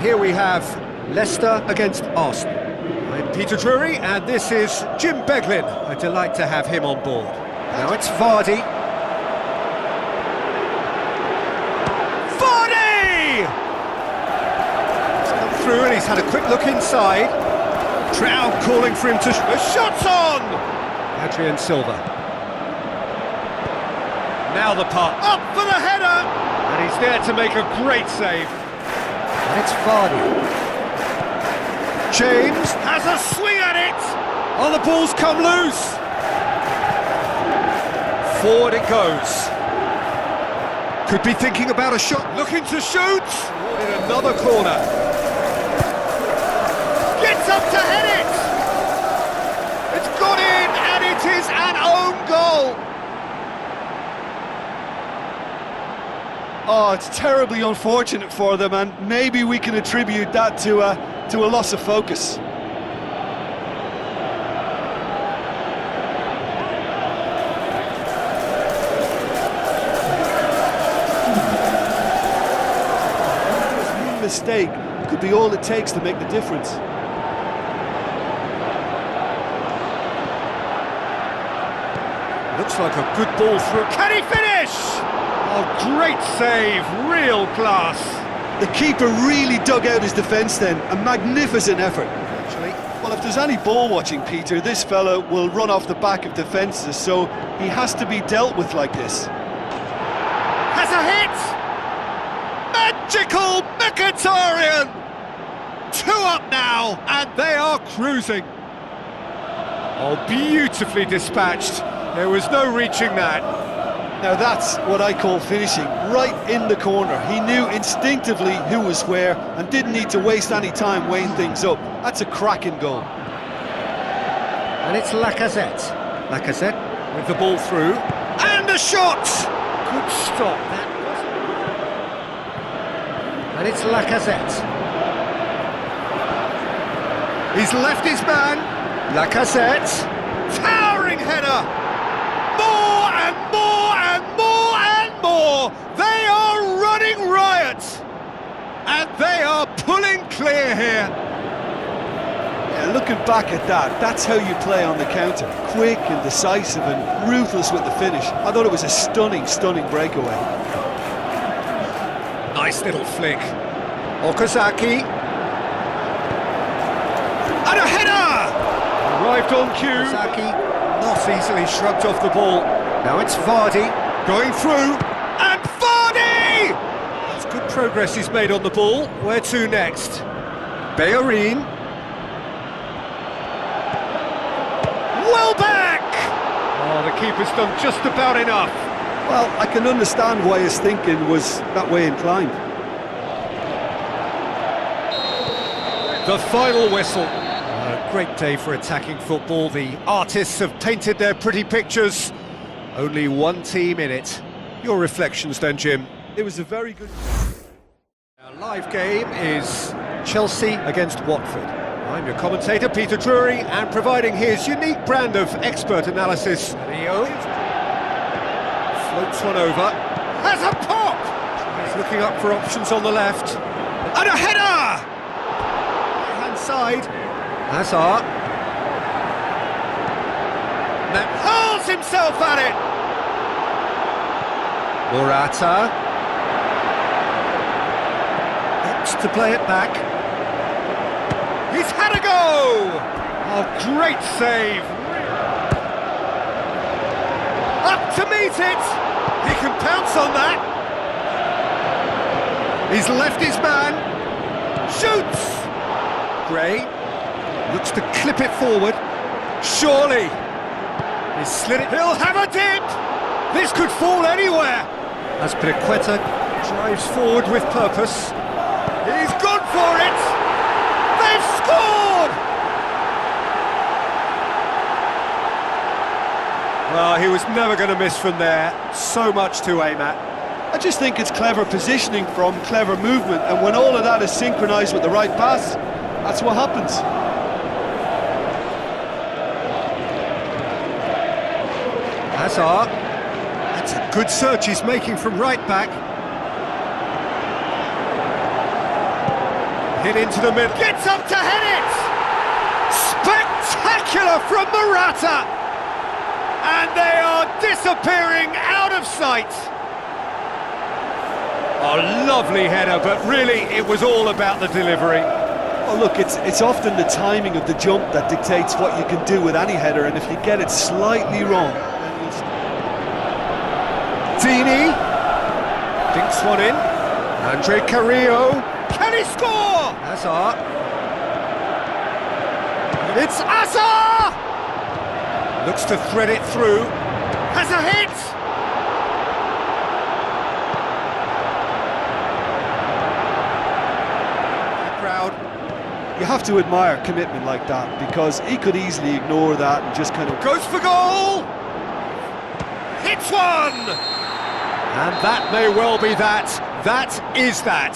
Here we have Leicester against Arsenal. I'm Peter Drury, and this is Jim Beglin. A delight to have him on board. Now it's Vardy. Vardy! He's come through and he's had a quick look inside. Crowd calling for him to... The shot's on! Adrian Silva. Now the putt. Up for the header! And he's there to make a great save. And it's Vardy. James has a swing at it! Oh, the ball's come loose! Forward it goes. Could be thinking about a shot. Looking to shoot! In another corner. Gets up to head it! It's gone in, and it is an own goal! Oh, it's terribly unfortunate for them, and maybe we can attribute that to a loss of focus. One mistake could be all it takes to make the difference. Looks like a good ball through. Can he finish? Oh, great save, real class. The keeper really dug out his defence then, a magnificent effort. Actually, well, if there's any ball watching, Peter, this fella will run off the back of defences, so he has to be dealt with like this. Has a hit! Magical Mkhitaryan! 2 up now, and they are cruising. Oh, beautifully dispatched. There was no reaching that. Now that's what I call finishing, right in the corner. He knew instinctively who was where and didn't need to waste any time weighing things up. That's a cracking goal. And it's Lacazette. Lacazette with the ball through. And a shot! Good stop, that was. And it's Lacazette. He's left his man. Lacazette. Towering header! More and more and more and more! They are running riot! And they are pulling clear here. Yeah, looking back at that, that's how you play on the counter. Quick and decisive and ruthless with the finish. I thought it was a stunning, stunning breakaway. Nice little flick. Okazaki. And a header! Arrived on cue. Okazaki not easily shrugged off the ball. Now it's Vardy going through, and Vardy! That's good progress he's made on the ball. Where to next? Bellerin. Well back! Oh, the keeper's done just about enough. Well, I can understand why his thinking was that way inclined. The final whistle. A great day for attacking football. The artists have painted their pretty pictures. Only one team in it. Your reflections then, Jim? It was a very good... Our live game is Chelsea against Watford. I'm your commentator, Peter Drury, and providing his unique brand of expert analysis. Leo floats one over. Has a pop! He's looking up for options on the left. And a header! Right-hand side. Hazard. That hurls himself at it! Morata. Wants to play it back. He's had a go! Oh, great save! Up to meet it! He can pounce on that! He's left his man. Shoots! Gray looks to clip it forward. Surely! He's slid it. He'll have a dip! This could fall anywhere! As Briqueta drives forward with purpose. He's gone for it! They've scored! Well, he was never going to miss from there. So much to aim at. I just think it's clever positioning from clever movement, and when all of that is synchronised with the right pass, that's what happens. Hazard. That's a good search he's making from right back. Hit into the middle, gets up to head it! Spectacular from Morata! And they are disappearing out of sight! A lovely header, but really it was all about the delivery. Well, look, it's often the timing of the jump that dictates what you can do with any header, and if you get it slightly wrong, then you'll... Dini dinks one in. Andre Carrillo, can he score? Hazard. It's Hazard! Looks to thread it through. Has a hit! The crowd. You have to admire commitment like that, because he could easily ignore that and just kind of... Goes for goal! Hits one! And that may well be that. That is that.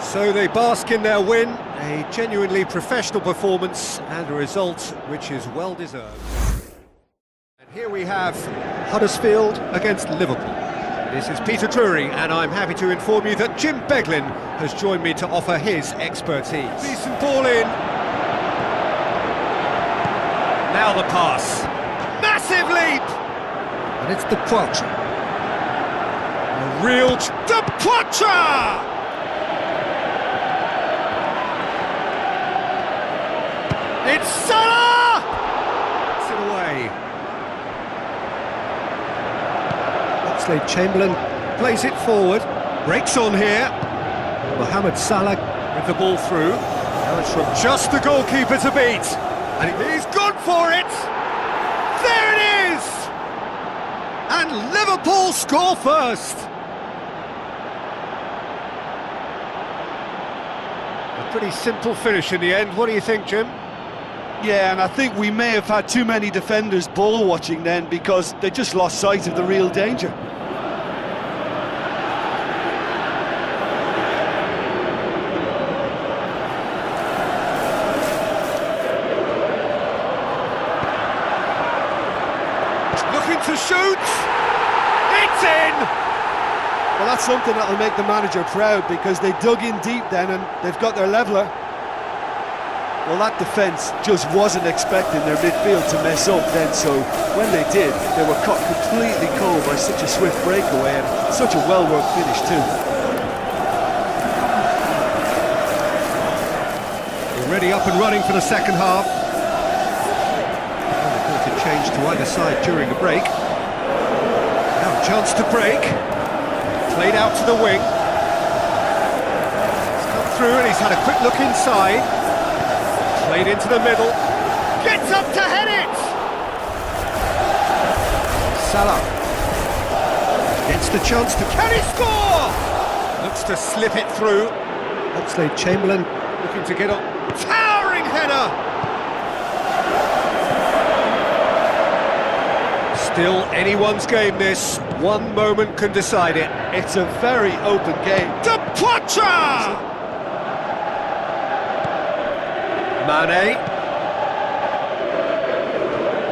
So they bask in their win, a genuinely professional performance and a result which is well deserved. And here we have Huddersfield against Liverpool. This is Peter Drury, and I'm happy to inform you that Jim Beglin has joined me to offer his expertise. Decent ball in. Now the pass. Massive leap! And it's the Poitre. A real... The Poitre! It's Salah! It's it away. Oxlade-Chamberlain plays it forward, breaks on here. Mohamed Salah with the ball through. Now it's from just the goalkeeper to beat. And he's gone for it! There it is! And Liverpool score first! A pretty simple finish in the end. What do you think, Jim? Yeah, and I think we may have had too many defenders ball watching then, because they just lost sight of the real danger. Looking to shoot! It's in! Well, that's something that'll make the manager proud, because they dug in deep then and they've got their leveller. Well, that defence just wasn't expecting their midfield to mess up then, so when they did, they were caught completely cold by such a swift breakaway and such a well-worked finish too. Already up and running for the second half. Reported change to either side during the break. Now a chance to break. Played out to the wing. He's come through and he's had a quick look inside. Played into the middle, gets up to head it! Salah gets the chance to... Can he score? Looks to slip it through. Oxlade-Chamberlain looking to get on. Towering header! Still anyone's game this. One moment can decide it. It's a very open game. The Poitre! Mane.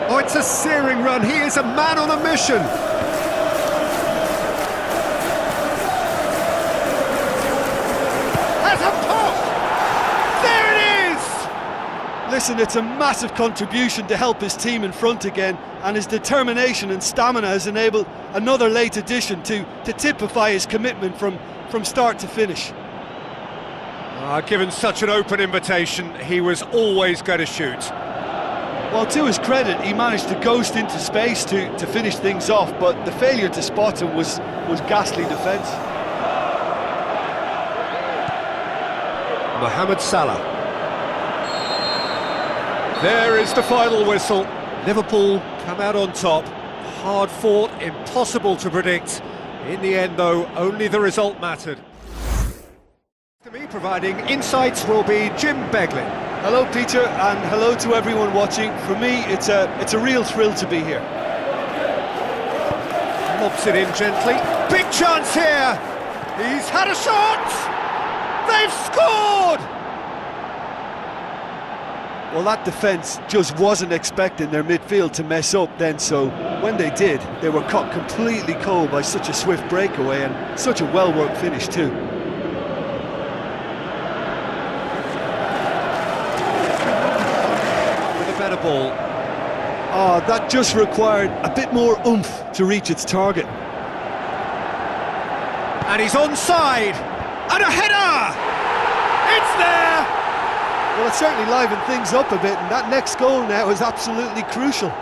Oh, it's a searing run. He is a man on a mission. Has a pop! There it is! Listen, it's a massive contribution to help his team in front again, and his determination and stamina has enabled another late addition to typify his commitment from start to finish. Given such an open invitation, he was always going to shoot. Well, to his credit, he managed to ghost into space to finish things off, but the failure to spot him was ghastly defence. Mohamed Salah. There is the final whistle. Liverpool come out on top. Hard fought, impossible to predict. In the end, though, only the result mattered. To me, providing insights will be Jim Beglin. Hello, Peter, and hello to everyone watching. For me, it's a real thrill to be here. Lobs it in gently. Big chance here. He's had a shot. They've scored. Well, that defence just wasn't expecting their midfield to mess up then, so when they did, they were caught completely cold by such a swift breakaway and such a well-worked finish too. ball. Oh, that just required a bit more oomph to reach its target. And he's onside. And a header! It's there! Well, it certainly livened things up a bit, and that next goal now is absolutely crucial.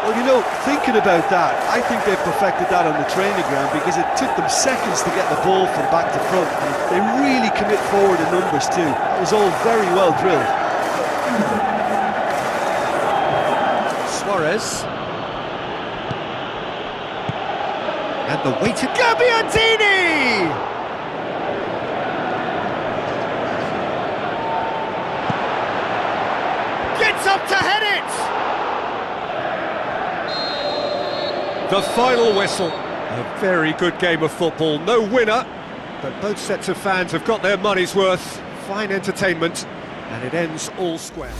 Well, you know, thinking about that, I think they've perfected that on the training ground because it took them seconds to get the ball from back to front, and they really commit forward in numbers too. That was all very well drilled. Suarez. And the weighted Gabbiadini! Gets up to head it! The final whistle. A very good game of football. No winner, but both sets of fans have got their money's worth. Fine entertainment, and it ends all square.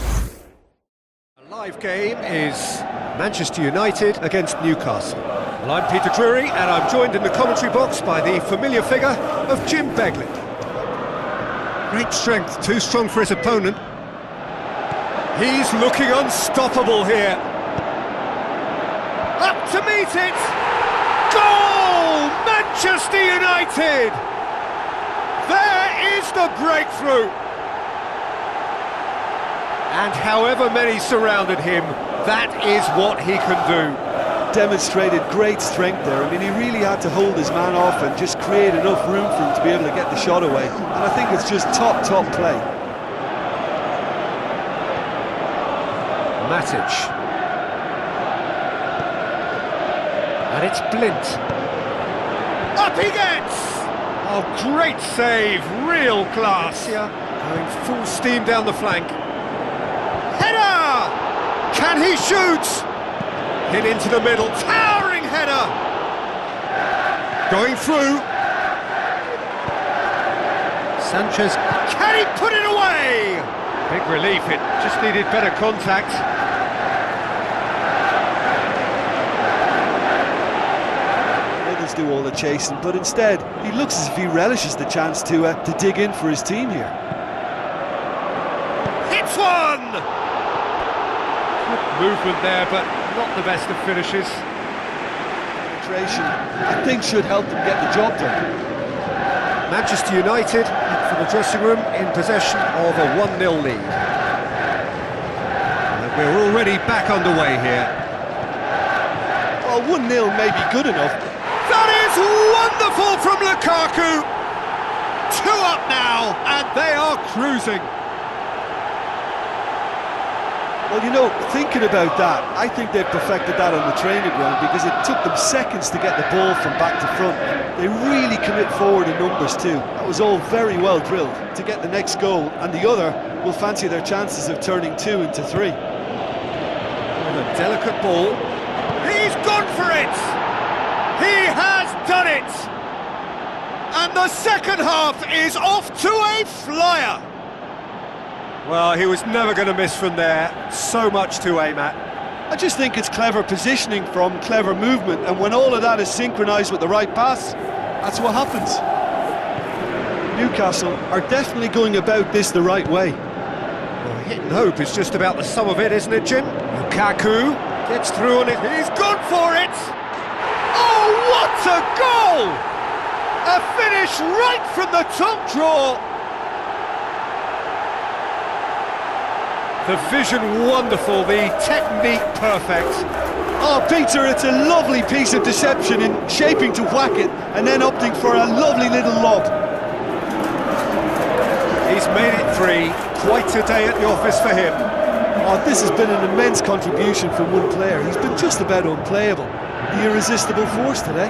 A live game is Manchester United against Newcastle. Well, I'm Peter Drury, and I'm joined in the commentary box by the familiar figure of Jim Beglin. Great strength, too strong for his opponent. He's looking unstoppable here. Up to meet it! Goal! Manchester United! There is the breakthrough! And however many surrounded him, that is what he can do. Demonstrated great strength there. I mean, he really had to hold his man off and just create enough room for him to be able to get the shot away. And I think it's just top play. Matic. And it's Blint. Up he gets! Oh, great save, real class. Yeah, going full steam down the flank. Header! Can he shoot? Hit into the middle, towering header! Going through. Sanchez, can he put it away? Big relief, it just needed better contact. Others do all the chasing, but instead he looks as if he relishes the chance to dig in for his team here. Hits one! Good movement there, but not the best of finishes. Penetration, I think, should help them get the job done. Manchester United from the dressing room in possession of a 1-0 lead. And we're already back underway here. Well, 1-0 may be good enough. That is wonderful from Lukaku! 2 up now, and they are cruising. Well, you know, thinking about that, I think they've perfected that on the training ground because it took them seconds to get the ball from back to front. They really commit forward in numbers too. That was all very well drilled to get the next goal, and the other will fancy their chances of turning 2 into 3. With a delicate ball. He's gone for it! He has done it! And the second half is off to a flyer! Well, he was never going to miss from there. So much to aim at. I just think it's clever positioning from clever movement, and when all of that is synchronised with the right pass, that's what happens. Newcastle are definitely going about this the right way. Well, hit and hope is just about the sum of it, isn't it, Jim? Lukaku gets through on it. He's gone for it! Oh, what a goal! A finish right from the top draw. The vision wonderful, the technique perfect. Oh, Peter, it's a lovely piece of deception in shaping to whack it and then opting for a lovely little lob. He's made it 3. Quite a day at the office for him. Oh, this has been an immense contribution from one player. He's been just about unplayable. The irresistible force today.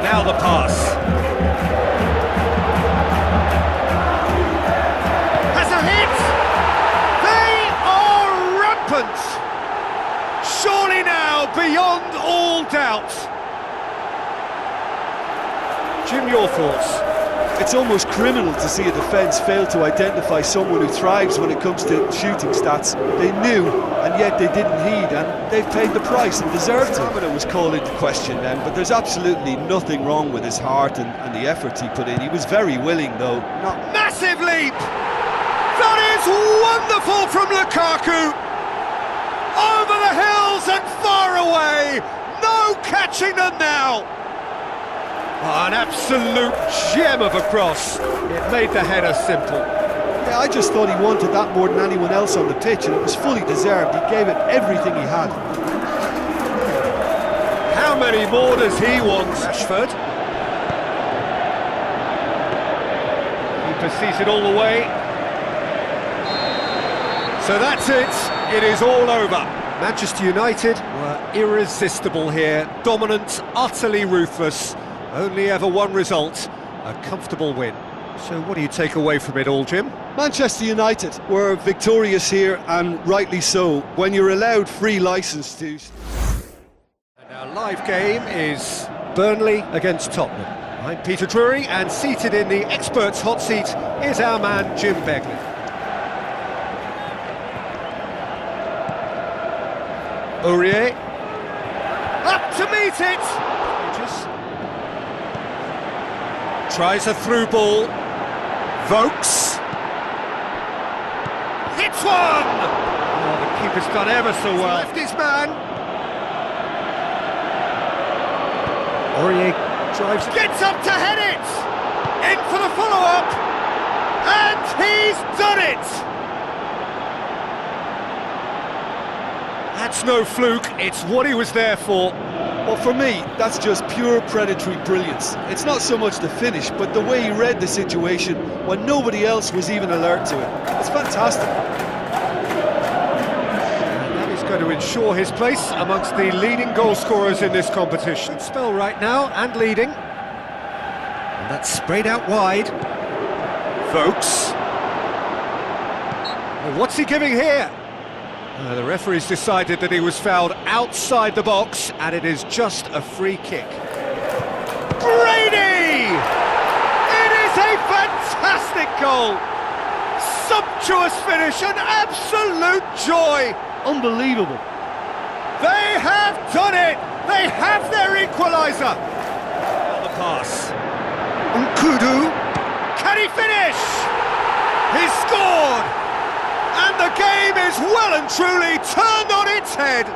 Now the pass. Surely now, beyond all doubt. Jim, your thoughts? It's almost criminal to see a defence fail to identify someone who thrives when it comes to shooting stats. They knew, and yet they didn't heed, and they've paid the price and deserved to. It was called into question then, but there's absolutely nothing wrong with his heart and the efforts he put in. He was very willing, though. Massive leap! That is It's wonderful from Lukaku! Over the hills and far away! No catching them now! Oh, an absolute gem of a cross. It made the header simple. Yeah, I just thought he wanted that more than anyone else on the pitch, and it was fully deserved. He gave it everything he had. How many more does he want? Rashford. Keeper sees it all the way. So that's it. It is all over. Manchester United were irresistible here. Dominant, utterly ruthless. Only ever one result, a comfortable win. So what do you take away from it all, Jim? Manchester United were victorious here, and rightly so, when you're allowed free licence to... And our live game is Burnley against Tottenham. I'm Peter Drury, and seated in the experts' hot seat is our man Jim Begley. Aurier, up to meet it! Tries a through ball, Vokes, hits one! Oh, the keeper's done ever so well. Left his man. Aurier drives, gets up to head it! In for the follow-up, and he's done it! That's no fluke, it's what he was there for. Well, for me, that's just pure predatory brilliance. It's not so much the finish, but the way he read the situation when nobody else was even alert to it. It's fantastic. And that is going to ensure his place amongst the leading goal scorers in this competition. Spell right now, and leading. And that's sprayed out wide. Vokes. Oh, what's he giving here? The referee's decided that he was fouled outside the box, and it is just a free kick. Brady! It is a fantastic goal! Sumptuous finish, an absolute joy! Unbelievable. They have done it! They have their equaliser! On the pass. Nkudu. Can he finish? He's scored! And the game is well and truly turned on its head.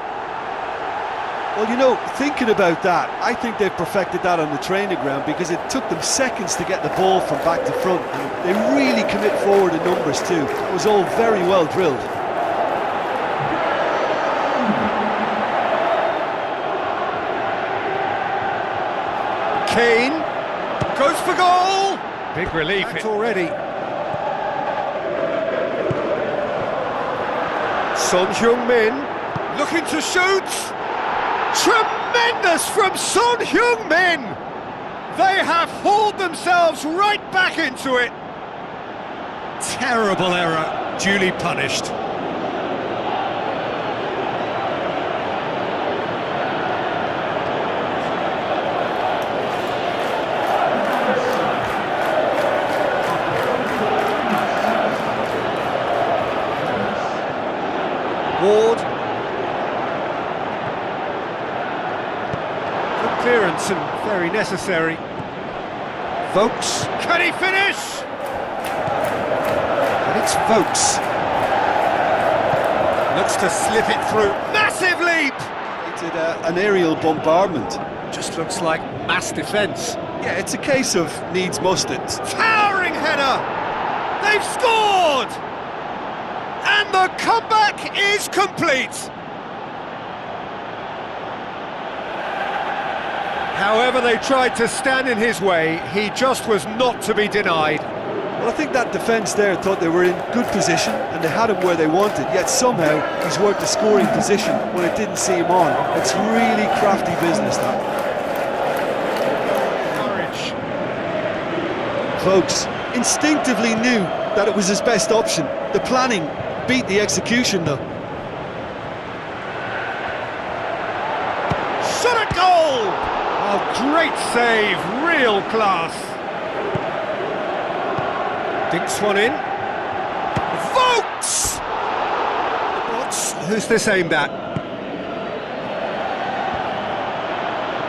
Well, you know, thinking about that, I think they've perfected that on the training ground, because it took them seconds to get the ball from back to front, and they really commit forward in numbers too. It was all very well drilled. Kane goes for goal. Big relief already. Son Heung-min looking to shoot. Tremendous from Son Heung-min. They have hauled themselves right back into it. Terrible error, duly punished. Ward. Good clearance and very necessary. Vokes. Can he finish? And it's Vokes. Looks to slip it through. Massive leap! It's an aerial bombardment. Just looks like mass defence. Yeah, it's a case of needs must it. Towering header! They've scored! And the comeback is complete! However they tried to stand in his way, he just was not to be denied. Well, I think that defence there thought they were in good position and they had him where they wanted, yet somehow he's worked a scoring position when it didn't see him on. It's really crafty business, that. Courage. Folks instinctively knew that it was his best option. The planning beat the execution, though. Shot at goal! Oh, great save, real class. Dinks one in. Vokes! Who's this aimed at?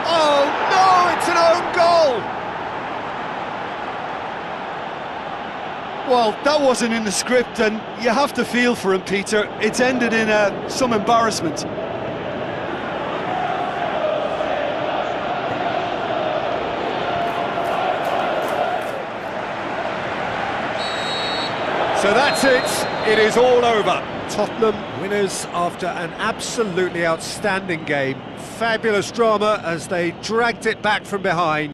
Oh no, it's an own goal! Well, that wasn't in the script, and you have to feel for him, Peter. It's ended in some embarrassment. So that's it. It is all over. Tottenham winners after an absolutely outstanding game. Fabulous drama as they dragged it back from behind.